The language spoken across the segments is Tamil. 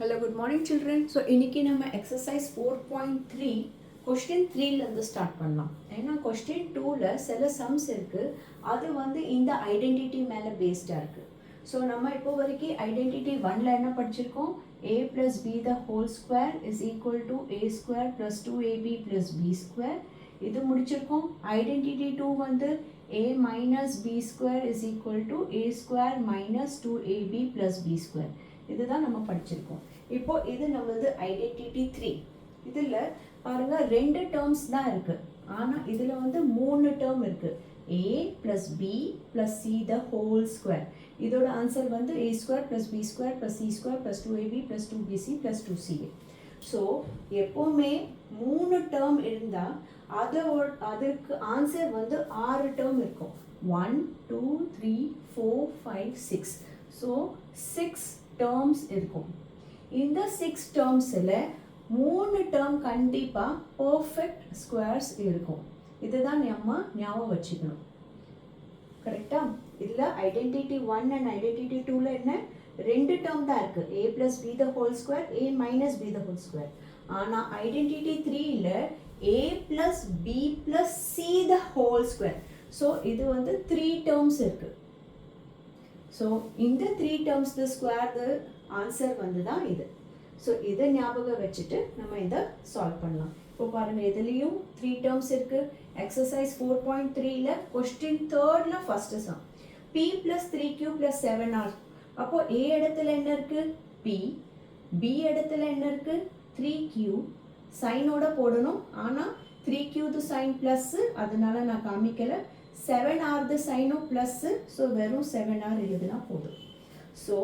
Hello, good morning children. So இன்னைக்கு நம்ம exercise 4.3 question 3ல இருந்து ஸ்டார்ட் பண்ணலாம். ஏன்னா question 2ல சில sums இருக்கு. அது வந்து இந்த ஐடென்டிட்டி மேல பேஸ்டா இருக்கு. ஸோ நம்ம இப்போ வரைக்கும் ஐடென்டிட்டி 1ல என்ன படிச்சிருக்கோம்? a plus b the whole square is equal to a square plus 2ab plus b square. இது முடிச்சிருக்கோம். ஐடென்டிட்டி 2 வந்து a minus b square is equal to a square minus 2ab plus b square. இதுதான் நம்ம படிச்சிருக்கோம். இப்போ இது நம்மளது ஐடென்டிட்டி 3. இதில் பாருங்க ரெண்டு டேர்ம்ஸ் தான் இருக்கு. ஆனால் இதில் வந்து 3 டேர்ம் இருக்கு. a plus b plus c the whole square. இதோட ஆன்சர் வந்து a square plus b square plus c square plus 2ab plus 2bc plus 2ca. So எப்போவுமே 3 டேர்ம் இருந்தால் அதற்கு ஆன்சர் வந்து 6 டேர்ம் இருக்கும். 1 2 3 4 5 6. ஸோ 6 டேர்ம்ஸ் இருக்கும். இந்த 6 டேர்ம்ஸில் 3 டேர்ம் கண்டிப்பாக பர்ஃபெக்ட் ஸ்கொயர்ஸ் இருக்கும். இதுதான் நம்ம ஞாபகம் வச்சுக்கணும். கரெக்டா? இதில் ஐடென்டிட்டி 1 அண்ட் ஐடென்டிட்டி 2ல என்ன ரெண்டு டேர்ம் தான் இருக்கு. a plus b the whole square, a minus b the whole square. ஆனால் ஐடென்டிட்டி 3ல a plus b plus c the whole square. So இது வந்து 3 டேர்ம்ஸ் இருக்கு. ஸோ இந்த 3 டேர்ம்ஸ் ஸ்கொயர் ஆன்சர் வந்து தான் இது. ஸோ இதை ஞாபகம் வச்சுட்டு நம்ம இதை சால்வ் பண்ணலாம். இப்போ பாருங்கள் இதுலேயும் 3 டேர்ம்ஸ் இருக்குது. எக்ஸசைஸ் 4.3ல கொஸ்டின் 3ல first sum p plus 3q plus 7r. அப்போது a இடத்துல என்ன இருக்குது? p. b இடத்துல என்ன இருக்குது? 3q. சைனோட போடணும். ஆனால் 3q சைன் ப்ளஸ்ஸு, அதனால நான் காமிக்கலை. 7r சைனும் plus. ஸோ வெறும் 7r எழுதுனா போதும். ஸோ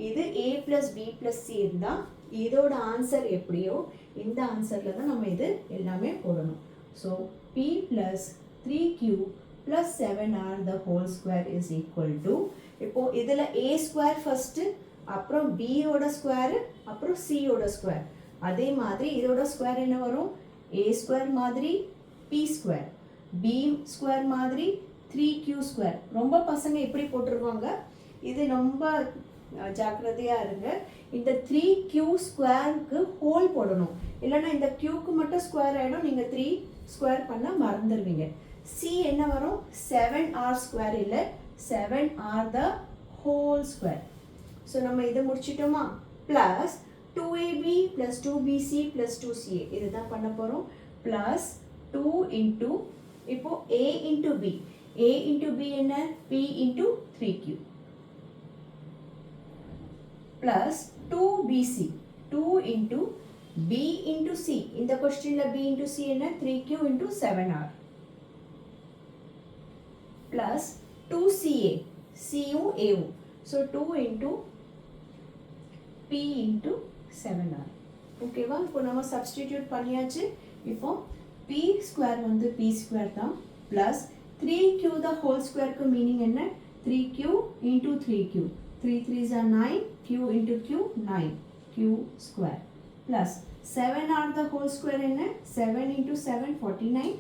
இது a plus b plus c இருந்தால் இதோட ஆன்சர் எப்படியோ இந்த ஆன்சரில் தான் நம்ம இது எல்லாமே போடணும். So p plus 3q plus 7r the whole square is equal to, இப்போது இதில் a ஸ்கொயர் ஃபஸ்ட்டு, அப்புறம் b யோட ஸ்கொயரு, அப்புறம் c யோட ஸ்கொயர். அதே மாதிரி இதோட ஸ்கொயர் என்ன வரும்? a ஸ்கொயர் மாதிரி p ஸ்கொயர், b ஸ்கொயர் மாதிரி 3q ஸ்கொயர். ரொம்ப பசங்க இப்படி போட்டுருவாங்க. இது ரொம்ப ஜாக்கிரதையாக இருங்க. இந்த 3q ஸ்கொயருக்கு ஹோல் போடணும். இல்லைன்னா இந்த க்யூக்கு மட்டும் ஸ்கொயர் ஆகிடும். நீங்கள் 3 ஸ்கொயர் பண்ண மறந்துடுவீங்க. சி என்ன வரும்? 7r ஸ்கொயர் இல்லை, 7r the whole square. So நம்ம இதை முடிச்சிட்டோமா? Plus 2ab plus 2bc plus 2ca. இதுதான் பண்ண போகிறோம். ப்ளஸ் 2 இன்ட்டு இப்போ a into b. a into b என்ன? p into 3q. Plus 2bc. 2 into b into c. இந்த கொஸ்டினில் b இன்ட்டு c என்ன? 3q into 7r. Plus 2ca. cயும் aவும். So 2 into p into 7r. ஓகேவா? இப்போ நம்ம சப்ஸ்டிடியூட் பண்ணியாச்சு. இப்போ p ஸ்கொயர் வந்து p ஸ்கொயர் தான். ப்ளஸ் 3q த ஹோல் ஸ்கொயருக்கு மீனிங் என்ன? 3q into 3q. 3 3s are 9, q into q 9, q square. Plus 7r the whole square என்ன? 7 into 7 49,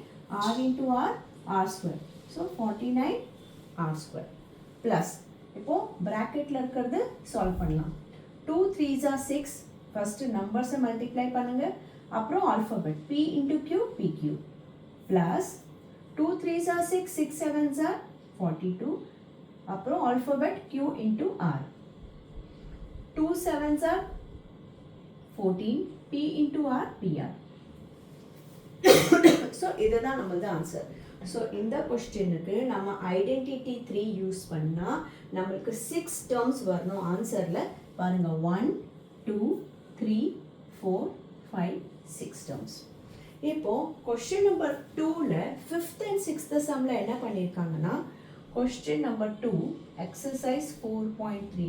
r into r, r square. So 49 r square. Plus இப்போ bracketல இருக்கிறது சால்வ் பண்ணலாம். 2 3s are 6. ஃபர்ஸ்ட் நம்பர்ஸை மல்டிப்ளை பண்ணுங்க. அப்புறம் alphabet p into q pq. Plus 2 3s are 6, 6 7s are 42. அப்புறம் alphabet q into r. 2 7s are 14, p into r pr. So இதுதான் நம்மளது ஆன்சர். ஸோ இந்த கொஸ்டினுக்கு நம்ம ஐடென்டிட்டி 3 யூஸ் பண்ணால் நம்மளுக்கு 6 டேர்ம்ஸ் வரணும் ஆன்சரில். பாருங்கள் 1 2 3 4 5 6 டேர்ம்ஸ். இப்போது question number 2ல 5th and 6th சம்மில் என்ன பண்ணியிருக்காங்கன்னா, question number 2 exercise 4.3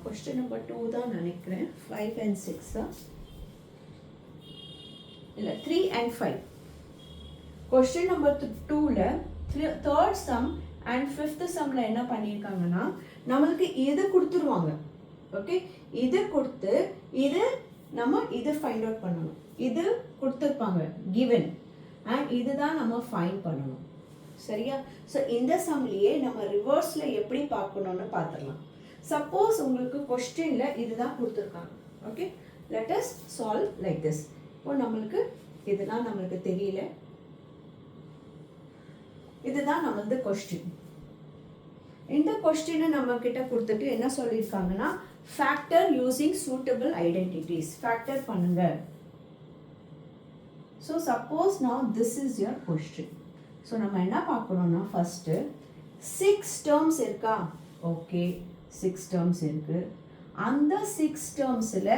question number 2 தான் நினைக்கிறேன். 5 and 6 இல்லை 3 and 5. question number 2ல third sum and 5th sumல என்ன பண்ணியிருக்காங்கன்னா, நம்மளுக்கு இது கொடுத்துருவாங்க. ஓகே, இது கொடுத்து இது நம்ம இது ஃபைண்ட் அவுட் பண்ணணும். இது கொடுத்துருப்பாங்க given, and இதுதான் நம்ம ஃபைண்ட் பண்ணணும். சரியா? ஸோ இந்த சம்லேயே நம்ம ரிவர்ஸில் எப்படி பார்க்கணுன்னு பார்த்துடலாம். சப்போஸ் உங்களுக்கு கொஸ்டினில் இதுதான் கொடுத்துருக்காங்க. Okay, let us solve like this. இப்போ நம்மளுக்கு இதெல்லாம் நம்மளுக்கு தெரியல, இதுதான் நம்மளது கொஸ்டின். இந்த கொஸ்டினை நம்ம கிட்ட கொடுத்துட்டு என்ன சொல்லியிருக்காங்கன்னா, factor using suitable identities, factor பண்ணுங்க. ஸோ சப்போஸ் நான் this is your question. So நம்ம என்ன பார்க்கணும்னா, ஃபஸ்ட்டு 6 டேர்ம்ஸ் இருக்கா? ஓகே, 6 டேர்ம்ஸ் இருக்குது. அந்த 6 டேர்ம்ஸில்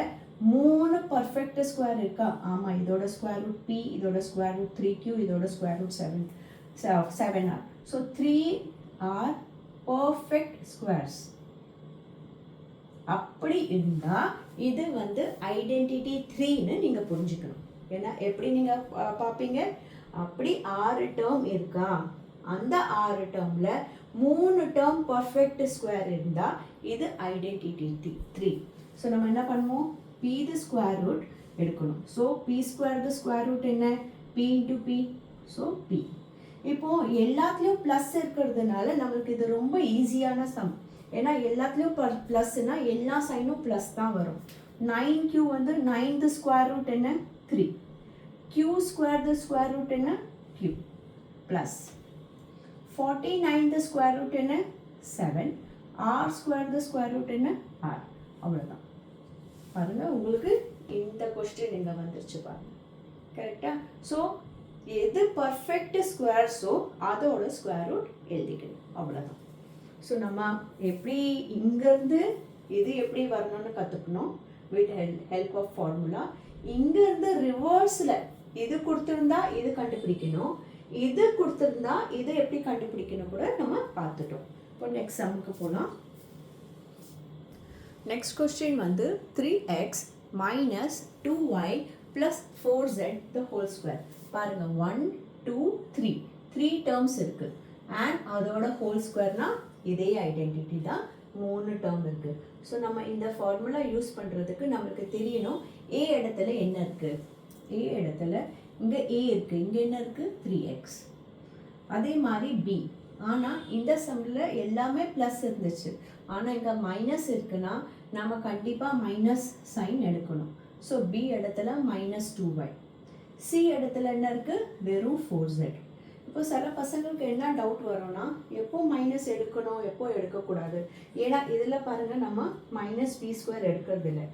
3 பர்ஃபெக்ட் ஸ்கொயர் இருக்கா? ஆமாம், இதோட ஸ்கொயர் ரூட் p, இதோட ஸ்கொயர் ரூட் 3q, இதோட square root 7r. So 3 are perfect squares. அப்படி இருந்தால் இது வந்து ஐடென்டிட்டி 3ன்னு நீங்கள் புரிஞ்சுக்கணும். ஏன்னா எப்படி நீங்கள் பார்ப்பீங்க, அப்படி 6 டேர்ம் இருக்கா, அந்த 6 டேர்மில் 3 டேர்ம் பர்ஃபெக்ட் ஸ்கொயர் இருந்தால் இது ஐடென்டிட்டி 3. ஸோ நம்ம என்ன பண்ணுவோம், p து ஸ்கொயர் ரூட் எடுக்கணும். ஸோ p ஸ்கொயர் து ஸ்கொயர் ரூட் என்ன, p into p. So p. இப்போது எல்லாத்துலேயும் ப்ளஸ் இருக்கிறதுனால நம்மளுக்கு இது ரொம்ப ஈஸியான சம். ஏன்னா எல்லாத்துலேயும் ப்ளஸ்னால் எல்லா சைனும் ப்ளஸ் தான் வரும். 9q வந்து 9 து ஸ்கொயர் ரூட் என்ன, 3. q ஸ்கொயர் து ஸ்கொயர் ரூட் என்ன, q ப்ளஸ் 49 து ஸ்கொயர் ரூட் என்ன, 7. r ஸ்கொயர் து ஸ்கொயர் ரூட் என்ன, r. அவ்வளோதான். பாருங்கள், உங்களுக்கு இந்த கொஸ்டின் இங்கே வந்துருச்சு பாருங்கள். கரெக்டாக? ஸோ எது பர்ஃபெக்ட் ஸ்கொயர்ஸோ அதோட ஸ்கொயர் ரூட் எழுதிக்கணும், அவ்வளோதான். ஸோ நம்ம எப்படி இங்கேருந்து இது எப்படி வரணும்னு கற்றுக்கணும் வித் ஹெல்ப் ஆஃப் ஃபார்முலா. இங்கேருந்து ரிவர்ஸில் இது கொடுத்துருந்தா இது கண்டுபிடிக்கணும், இது கொடுத்துருந்தா இது எப்படி கண்டுபிடிக்கணும் கூட நம்ம பார்த்துட்டோம். இப்போ நெக்ஸ்ட் சம்முக்கு போகலாம். நெக்ஸ்ட் கொஸ்டின் வந்து 3x minus 2y plus 4z the whole square. பாருங்கள், 1 2 3 டேர்ம்ஸ் இருக்குது. அண்ட் அதோட ஹோல் ஸ்கொயர்னா இதே ஐடென்டிட்டி தான், 3 டேர்ம் இருக்குது. ஸோ நம்ம இந்த ஃபார்முலா யூஸ் பண்ணுறதுக்கு நம்மளுக்கு தெரியணும் ஏ இடத்துல என்ன இருக்குது. ஏ இடத்துல இங்கே a இருக்குது, இங்கே என்ன இருக்குது, 3x. அதே மாதிரி b. ஆனால் இந்த சம்மில் எல்லாமே ப்ளஸ் இருந்துச்சு, ஆனால் இங்கே மைனஸ் இருக்குன்னா நம்ம கண்டிப்பாக மைனஸ் சைன் எடுக்கணும். ஸோ b இடத்துல -2y. சி இடத்துல என்ன இருக்குது, வெறும் 4z. இப்போ சில பசங்களுக்கு என்ன டவுட் வரும்னா, எப்போ மைனஸ் எடுக்கணும் எப்போ எடுக்கக்கூடாது. ஏன்னா இதில் பாருங்கள், நம்ம -b² எடுக்கிறது இல்லை.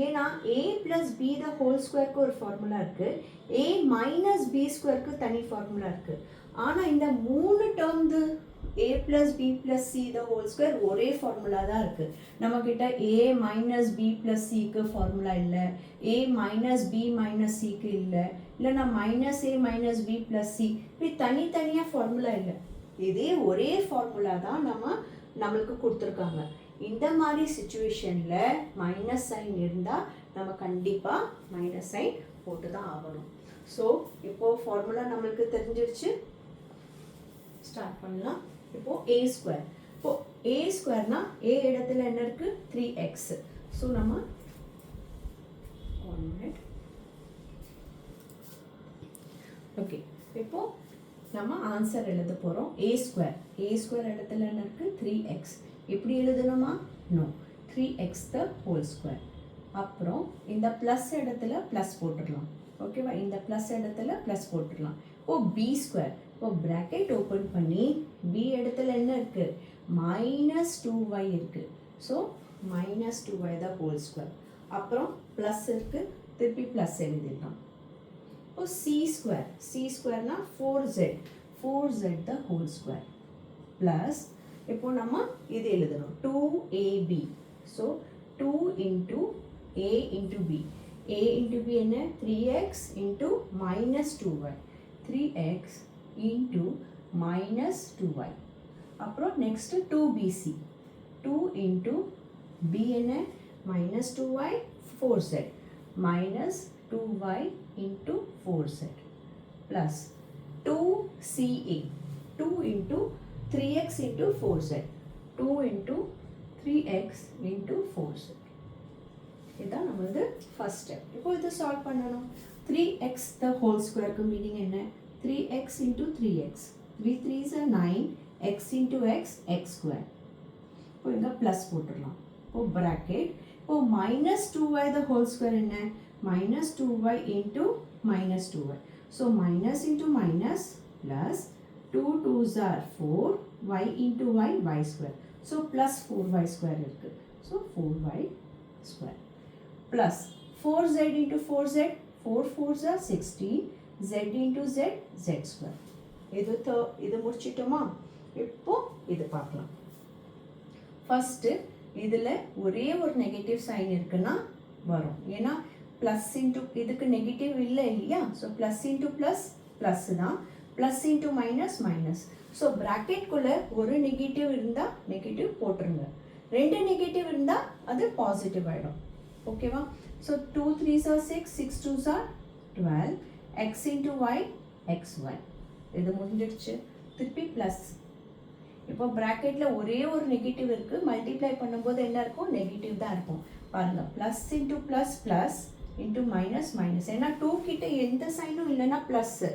ஏன்னா a + b த ஹோல் ஸ்கொயருக்கு ஒரு ஃபார்முலா இருக்குது, a - b² தனி ஃபார்முலா இருக்குது. ஆனால் இந்த 3 டேர்ம்து a + b + c the whole square ஒரே ஃபார்முலா தான் இருக்குது. நம்மக்கிட்ட a - b + cக்கு ஃபார்முலா இல்லை, a - b - cக்கு இல்லை, இல்லைனா -a - b + c. இப்படி தனித்தனியாக ஃபார்முலா இல்லை, இதே ஒரே ஃபார்முலா தான் நம்மளுக்கு கொடுத்துருக்காங்க. இந்த மாதிரி சுச்சுவேஷனில் மைனஸ் சைன் இருந்தால் நம்ம கண்டிப்பாக மைனஸ் சைன் போட்டு தான் ஆகணும். ஸோ இப்போது ஃபார்முலா நம்மளுக்கு தெரிஞ்சிருச்சு, ஸ்டார்ட் பண்ணலாம். இப்போது a². இப்போது a²னா a இடத்துல என்ன இருக்குது, 3x. ஸோ நம்ம 1 minute. ஓகே, இப்போது நம்ம ஆன்சர் எழுத போகிறோம். a² இடத்துல என்ன இருக்குது, 3x. இப்படி எழுதணுமா, no, 3x the whole square. அப்புறம் இந்த ப்ளஸ் இடத்துல ப்ளஸ் போட்டுடலாம். ஓகேவா, இந்த ப்ளஸ் இடத்துல ப்ளஸ் போட்டுடலாம். இப்போது b². இப்போ ப்ராக்கெட் ஓப்பன் பண்ணி b இடத்துல என்ன இருக்குது, -2y இருக்குது. ஸோ -2y த ஹோல் ஸ்கொயர். அப்புறம் ப்ளஸ் இருக்குது, திருப்பி ப்ளஸ் எழுதிடலாம். இப்போ c²னா 4z த ஹோல் ஸ்கொயர் ப்ளஸ், இப்போ நம்ம இது எழுதணும் 2ab. So 2 into a into b. a into b என்ன, 3x into -2y. 3x into -2y. அப்புறம் நெக்ஸ்ட்டு 2bc. 2 into b என்ன, -2y 4z -2y into 4z plus 2ca. 2 into 3x into 4z. 2 into 3x into 4z. இதுதான் நம்மளது ஃபர்ஸ்ட் ஸ்டெப். இப்போ இதை சால்வ் பண்ணணும். 3x த ஹோல் ஸ்கொயருக்கு மீனிங் என்ன, 3x into 3x. 3 3s are 9, x into x, x². இப்போ இங்கே ப்ளஸ் போட்டுடலாம். இப்போ bracket இப்போ minus 2y the whole square என்ன minus 2y into minus 2y. So minus into minus plus 2 2s are 4 y into y y square. So plus 4y square இருக்கு. So 4y square plus 4z into 4z 4 4s are 16 z into z z square. இது முடிச்சிட்டோமா? இப்போ இது பார்க்கலாம். ஃபர்ஸ்ட் இதில் ஒரே ஒரு நெகட்டிவ் சைன் இருக்குன்னா வரும். ஏன்னா ப்ளஸ் இன்ட்டு இதுக்கு நெகட்டிவ் இல்லை இல்லையா? So plus into plus plus தான், plus into minus minus. So ப்ராக்கெட்குள்ளே ஒரு நெகட்டிவ் இருந்தால் நெகட்டிவ் போட்டுருங்க, ரெண்டு நெகட்டிவ் இருந்தால் அது பாசிட்டிவ் ஆகிடும். ஓகேவா? So 2 3s are 6 6 2s are 12 x into y xy. இது முடிஞ்சிடுச்சு. திருப்பி ப்ளஸ். இப்போ ப்ராக்கெட்டில் ஒரே ஒரு நெகட்டிவ் இருக்குது, மல்டிப்ளை பண்ணும்போது என்ன இருக்கும்? நெகட்டிவ் தான் இருக்கும். பாருங்கள், plus into plus plus into minus minus. ஏன்னா 2 கிட்ட எந்த சைனும் இல்லைன்னா ப்ளஸ்ஸு,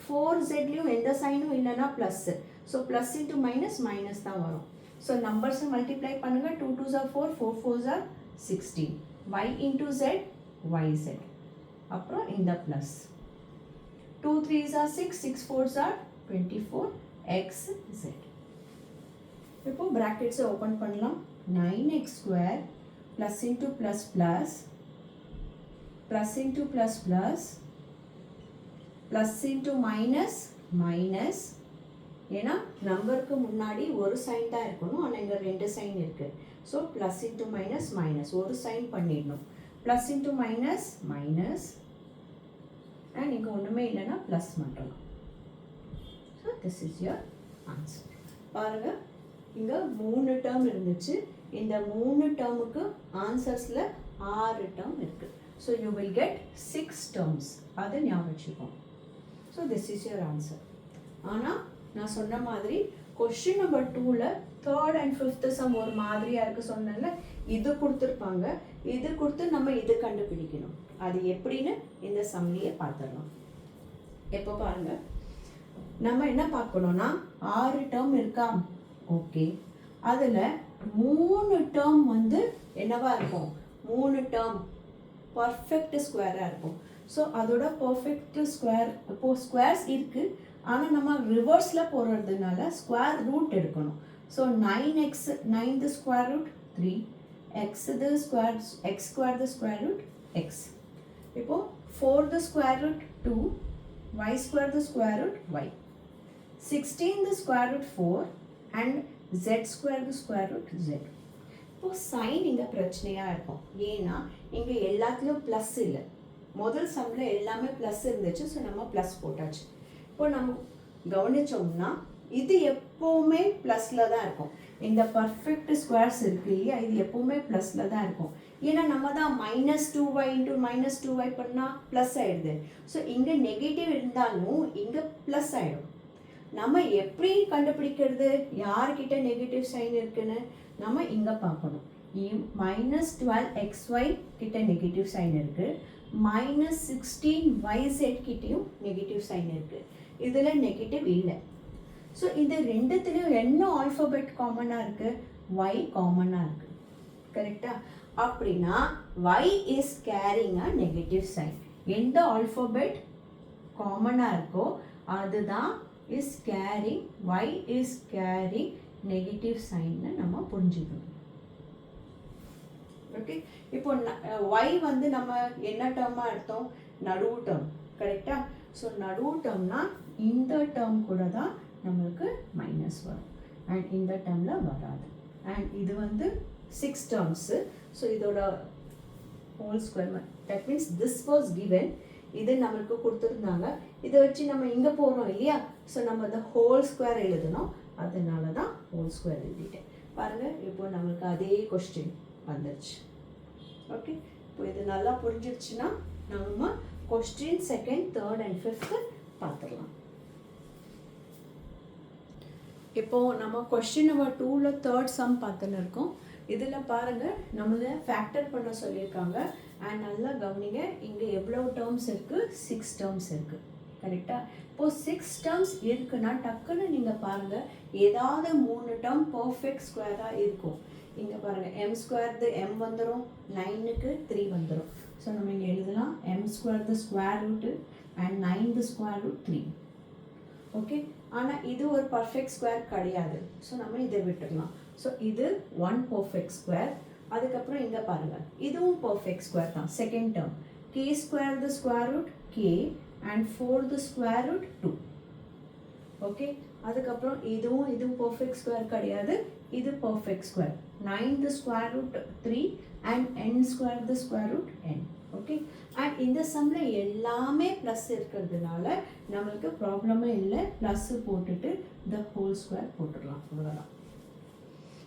4zலையும் எந்த சைனும் இல்லைன்னா plus. So plus into minus minus தான் வரும். ஸோ நம்பர்ஸை மல்டிப்ளை பண்ணுங்கள். 2 2s are 4 4 4s are 16 y into z yz. அப்புறம் இந்த plus 2 3s are 6 6 4s are 24 xz. இப்போ brackets ஓப்பன் பண்ணலாம். 9x square plus into plus plus plus into plus plus plus into minus minus. ஏன்னா நம்பருக்கு முன்னாடி ஒரு சைன் தான் இருக்கணும், ஆனால் இங்கே ரெண்டு சைன் இருக்குது. So plus into minus minus ஒரு சைன் பண்ணிடணும். Plus into minus minus and இங்கே ஒன்றுமே இல்லைன்னா ப்ளஸ் மட்டும். So this is your answer. பாருங்கள், இங்கே 3 டேர்ம் இருந்துச்சு. இந்த 3 டேர்முக்கு ஆன்சர்ஸில் 6 டேர்ம் இருக்குது. So you will get 6 terms. அதை ஞாபகம் வச்சுக்கோம். So this is your answer. ஆனால் நான் சொன்ன மாதிரி கொஸ்டின் நம்பர் 2ல் 3rd and 5th சம் ஒரு மாதிரியாக இருக்குது சொன்னல, இது கொடுத்துருப்பாங்க. இது கொடுத்து நம்ம இது கண்டுபிடிக்கணும். அது எப்படின்னு இந்த சம்லேயே பார்த்துடலாம். எப்போ பாருங்கள், நம்ம என்ன பார்க்கணுன்னா 6 டேர்ம் இருக்கா? ஓகே, அதில் 3 டேர்ம் வந்து என்னவா இருக்கும்? 3 டேர்ம் பர்ஃபெக்ட் ஸ்கொயராக இருக்கும். ஸோ அதோட பர்ஃபெக்ட் ஸ்கொயர் இப்போது ஸ்கொயர்ஸ் இருக்குது, ஆனால் நம்ம ரிவர்ஸில் போடுறதுனால ஸ்கொயர் ரூட் எடுக்கணும். So 9x 9 the square root 3 x the square x square the square root x. இப்போது 4 the square root 2 y square the square root y 16 the square root 4 and z square the square root z. இப்போது சைன் இங்கே பிரச்சனையாக இருக்கும். ஏன்னா இங்கே எல்லாத்துலேயும் ப்ளஸ் இல்லை. முதல் சம்மில் எல்லாமே ப்ளஸ் இருந்துச்சு. ஸோ நம்ம ப்ளஸ் போட்டாச்சு. இப்போ நம்ம கவனித்தோம்னா இது எப்போவுமே ப்ளஸில் தான் இருக்கும். இந்த பர்ஃபெக்ட் ஸ்கொயர்ஸ் இருக்குது இல்லையா, இது எப்போவுமே ப்ளஸில் தான் இருக்கும். ஏன்னா நம்ம தான் -2y இன்ட்டு -2y பண்ணால் ப்ளஸ் ஆகிடுது. ஸோ இங்கே நெகட்டிவ் இருந்தாலும் இங்கே ப்ளஸ் ஆகிடும். நம்ம எப்படி கண்டுபிடிக்கிறது யார்கிட்ட நெகட்டிவ் சைன் இருக்குன்னு? நம்ம இங்கே பார்க்கணும். -12xy கிட்ட நெகட்டிவ் சைன் இருக்குது, -16yz கிட்டேயும் நெகட்டிவ் சைன் இருக்குது. இதில் நெகட்டிவ் இல்லை. ஸோ இது ரெண்டுத்துலேயும் என்ன ஆல்ஃபபெட் காமனாக இருக்குது? y காமனாக இருக்குது. கரெக்டாக? அப்படின்னா y is carrying a negative sign. எந்த ஆல்ஃபபெட் காமனாக இருக்கோ அதுதான் is carrying, y is carrying negative சைன்னு நம்ம புரிஞ்சுக்கணும். ஓகே, இப்போ y வந்து நம்ம என்ன டேர்மாக எடுத்தோம்? நடுவு டேர்ம். கரெக்டாக? ஸோ நடுவு டேர்ம்னா இந்த டேர்ம் கூட தான் நம்மளுக்கு மைனஸ் வரும் அண்ட் இந்த டேர்மில் வராது. அண்ட் இது வந்து 6 டேர்ம்ஸு. ஸோ இதோட whole square, that means this was given. இது நம்மளுக்கு கொடுத்துருந்தாங்க. இதை வச்சு நம்ம இங்கே போகிறோம் இல்லையா? ஸோ நம்ம இந்த ஹோல் ஸ்கொயர் எழுதணும். அதனால தான் ஹோல் ஸ்கொயர் எழுதிட்டேன். பாருங்கள், இப்போ நம்மளுக்கு அதே கொஸ்டின் வந்துருச்சு. ஓகே, இப்போ இது நல்லா புரிஞ்சிடுச்சுன்னா நம்ம question 2nd 3rd and 5th பார்த்துடலாம். இப்போது நம்ம கொஸ்டின் நம்பர் 2ல் 3rd சம் பார்த்துன்னு இருக்கோம். இதில் பாருங்கள், நம்மளை ஃபேக்டர் பண்ண சொல்லியிருக்காங்க. அண்ட் நல்லா கவனிங்க, இங்கே எவ்வளோ டேர்ம்ஸ் இருக்குது? 6 டேர்ம்ஸ் இருக்குது. கரெக்டாக? இப்போது 6 டேர்ம்ஸ் இருக்குன்னா டக்குன்னு நீங்கள் பாருங்கள், ஏதாவது 3 டேர்ம் பர்ஃபெக்ட் ஸ்கொயராக இருக்கும். இங்கே பாருங்கள் எம் ஸ்கொயர்து எம் வந்துடும், 9க்கு 3 வந்துடும். ஸோ நம்ம இங்கே எழுதலாம் எம் ஸ்கொயர்து square root and 9 square root 3. Okay, ஆனால் இது ஒரு பர்ஃபெக்ட் ஸ்கொயர் கிடையாது. ஸோ நம்ம இதை விட்டுடலாம். ஸோ இது 1 பர்ஃபெக்ட் ஸ்கொயர். அதுக்கப்புறம் இங்கே பாருங்கள், இதுவும் பர்ஃபெக்ட் ஸ்கொயர் தான். Second term k square the square root k and 4 the square root 2. Okay, அதுக்கப்புறம் இதுவும் பர்ஃபெக்ட் ஸ்கொயர் கிடையாது, இது perfect square. 9 the square root 3 and n square the square root n. Okay, and இந்த சம்மில் எல்லாமே ப்ளஸ் இருக்கிறதுனால நம்மளுக்கு ப்ராப்ளமே இல்லை. ப்ளஸ்ஸு போட்டுட்டு த ஹோல் ஸ்கொயர் போட்டுடலாம், அவ்வளோதான்.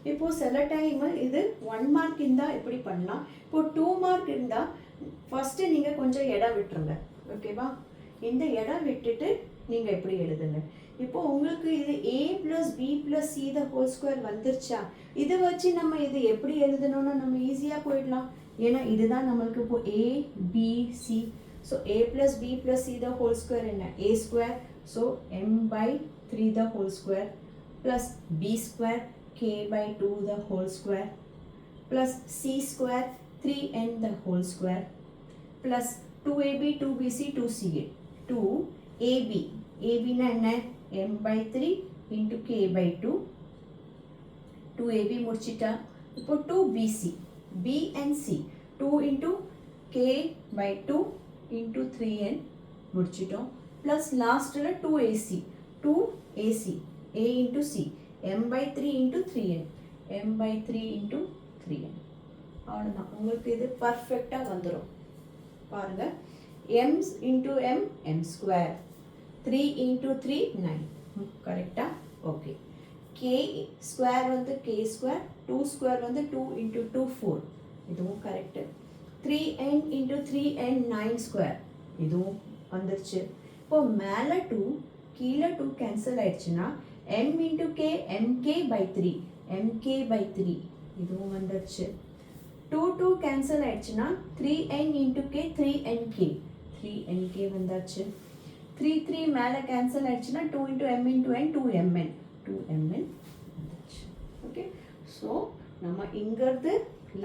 இப்போது சில டைமு இது 1 மார்க் இருந்தால் எப்படி பண்ணலாம். இப்போது 2 மார்க் இருந்தால் ஃபஸ்ட்டு நீங்கள் கொஞ்சம் இடம் விட்டுருங்க. ஓகேவா, இந்த இடம் விட்டுட்டு நீங்கள் எப்படி எழுதுங்க. இப்போ உங்களுக்கு இது a + b + c the whole square வந்துருச்சா, இதை வச்சு நம்ம இது எப்படி எழுதணும்னு நம்ம ஈஸியாக போயிடலாம். ஏன்னா இதுதான் நம்மளுக்கு இப்போ a b c. So a + b + c the whole square என்ன, a square. So m/3 the whole square plus b square k/2 the whole square plus c square 3n the whole square plus 2ab 2bc 2ca 2ab. abனா என்ன, m/3 into k/2. 2ab முடிச்சிட்டா. இப்போ 2bc b and c 2 into k/2 into 3n முடிச்சிட்டோம். ப்ளஸ் லாஸ்ட்டில் 2ac 2ac a into c m/3 into 3n m/3 into 3n. அவ்வளோதான், உங்களுக்கு இது பர்ஃபெக்டாக வந்துடும். பாருங்கள், m into m m square, 3 into 3 9. கரெக்டாக? ஓகே. k ஸ்கொயர் வந்து k ஸ்கொயர், 2 ஸ்கொயர் வந்து 2 into 2 4. இதுவும் correct. 3n into 3n 9 square, இதுவும் வந்துருச்சு. இப்போ மேலே 2 கீழே 2 கேன்சல் ஆயிடுச்சுன்னா m into k mk/3 mk/3 இதுவும் வந்துருச்சு. 2 கேன்சல் ஆயிடுச்சுன்னா 3n into k 3nk 3nk வந்தாச்சு. 3 மேலே கேன்சல் ஆயிடுச்சுன்னா 2 into m into n 2mn 2mn வந்துச்சு. ஓகே, ஸோ நம்ம இங்கிறது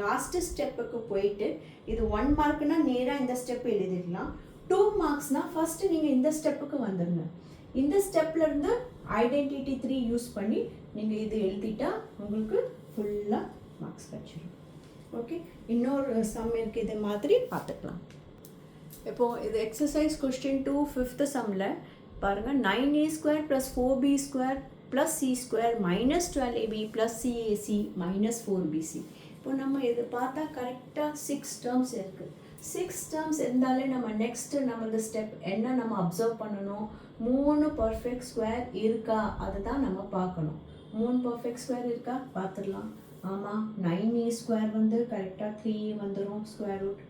லாஸ்ட்டு ஸ்டெப்புக்கு போயிட்டு, இது 1 மார்க்னா நேராக இந்த ஸ்டெப் எழுதிடலாம். 2 மார்க்ஸ்னால் ஃபஸ்ட்டு நீங்கள் இந்த ஸ்டெப்புக்கு வந்துடுங்க. இந்த ஸ்டெப்லேருந்து ஐடென்டிட்டி 3 யூஸ் பண்ணி நீங்கள் இது எழுதிட்டா உங்களுக்கு ஃபுல்லாக மார்க்ஸ் கிடச்சிடும். ஓகே, இன்னொரு சம் இருக்குது, இது மாதிரி பார்த்துக்கலாம். இப்போது இது எக்ஸசைஸ் கொஸ்டின் 2 5th சம்மில் பாருங்கள், 9a square plus 4b square plus c square minus 12ab plus cac minus 4bc. இப்போ நம்ம இது பார்த்தா கரெக்டாக 6 டேர்ம்ஸ் இருக்குது. 6 டேர்ம்ஸ் இருந்தாலே நம்ம நெக்ஸ்ட்டு நம்மளோட ஸ்டெப் என்ன நம்ம அப்சர்வ் பண்ணணும், 3 பர்ஃபெக்ட் ஸ்கொயர் இருக்கா அதுதான் நம்ம பார்க்கணும். 3 பர்ஃபெக்ட் ஸ்கொயர் இருக்கா பார்த்துடலாம். ஆமாம், 9a ஸ்கொயர் வந்து கரெக்டாக 3a வந்துடும் ஸ்கொயர் ரூட்,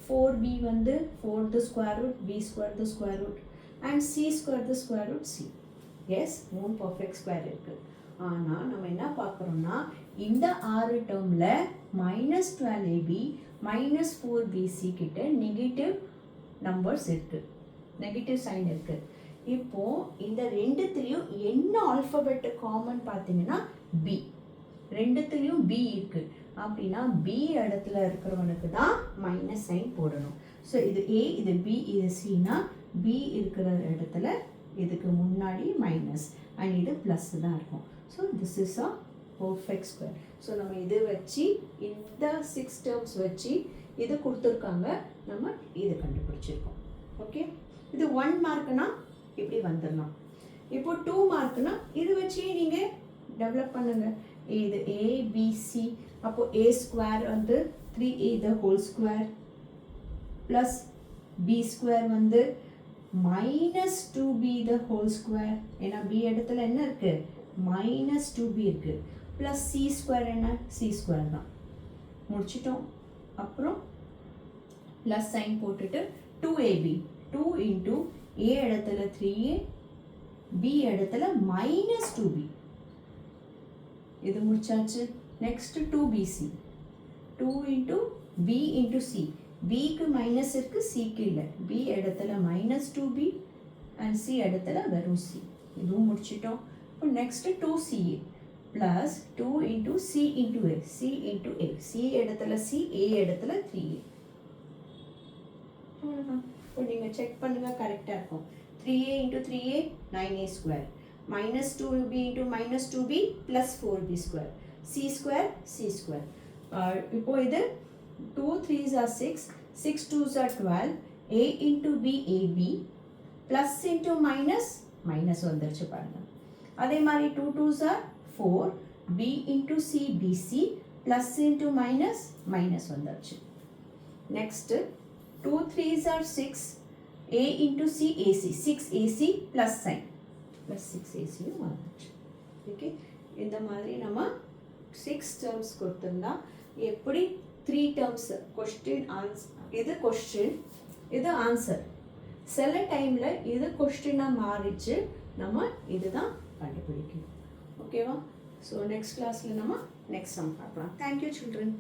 4b வந்து 4 the square root, b square the square root and c square the square root c. Yes, 3 perfect square இருக்குது. ஆனால் நம்ம என்ன பார்க்குறோம்னா, இந்த 6 டேர்மில் மைனஸ் 12ab மைனஸ் 4bc கிட்ட நெகட்டிவ் நம்பர்ஸ் இருக்குது, நெகட்டிவ் சைன் இருக்குது. இப்போது இந்த ரெண்டுத்துலேயும் என்ன ஆல்ஃபபெட்டு காமன் பார்த்தீங்கன்னா b. ரெண்டுத்துலேயும் b இருக்குது. அப்படின்னா b இடத்துல இருக்கிறவனுக்கு தான் மைனஸ் சைன் போடணும். ஸோ இது a, இது b, இது cனா b இருக்கிற இடத்துல இதுக்கு முன்னாடி மைனஸ் அண்ட் இது ப்ளஸ் தான் இருக்கும். So this is a perfect square. So நம்ம இது வச்சு இந்த 6 டேர்ம்ஸ் வச்சு இது கொடுத்துருக்காங்க, நம்ம இது கண்டுபிடிச்சிருக்கோம். ஓகே, இது 1 மார்க்னா இப்படி வந்துடலாம். இப்போ 2 மார்க்னா இது வச்சு நீங்கள் டெவலப் பண்ணுங்கள். இது abc, அப்போது a ஸ்கொயர் வந்து 3a the whole square plus b square வந்து minus 2b the whole square. ஏன்னா b இடத்துல என்ன இருக்குது, மைனஸ் 2b இருக்குது. ப்ளஸ் c ஸ்கொயர் என்ன, c ஸ்கொயர் தான். முடிச்சிட்டோம். அப்புறம் ப்ளஸ் சைன் போட்டுட்டு 2ab 2 இன்ட்டு a இடத்துல 3a, b இடத்துல மைனஸ் 2b. இது முடிச்சாச்சு. Next 2bc 2 into b into c. bக்கு மைனஸ் இருக்குது, சிக்கு இல்லை. b இடத்துல மைனஸ் 2b அண்ட் c இடத்துல வெறும் c. இதுவும் முடிச்சிட்டோம். இப்போ next 2ca plus 2 into C into A. C into A. C இடத்துல C, A இடத்துல 3A. அவ்வளோதான். இப்போ நீங்கள் செக் பண்ணுங்கள், கரெக்டாக இருக்கும். 3A into 3A 9A square minus 2B into minus 2B plus 4B square C square C square. இப்போ இது 2 3s are 6, 6 2s are 12, A into B AB plus into minus minus வந்துருச்சு பாருங்க. அதே மாதிரி 2 2s are 4, B into C BC plus into minus minus வந்துருச்சு. Next 2 3s are 6, A into C AC 6 AC plus sign plus 6 AC வந்துருச்சு. ஓகே, இந்த மாதிரி நம்ம 6 terms கொடுத்திருந்தா எப்படி 3 terms question answer, இது question இது ஆன்சர். சில டைமில் இது கொஸ்டினாக மாறிச்சு, நம்ம இதுதான் கண்டுபிடிக்கணும். ஓகேவா? ஸோ நெக்ஸ்ட் கிளாஸில் நம்ம நெக்ஸ்ட் சம் பார்க்கலாம். Thank you children.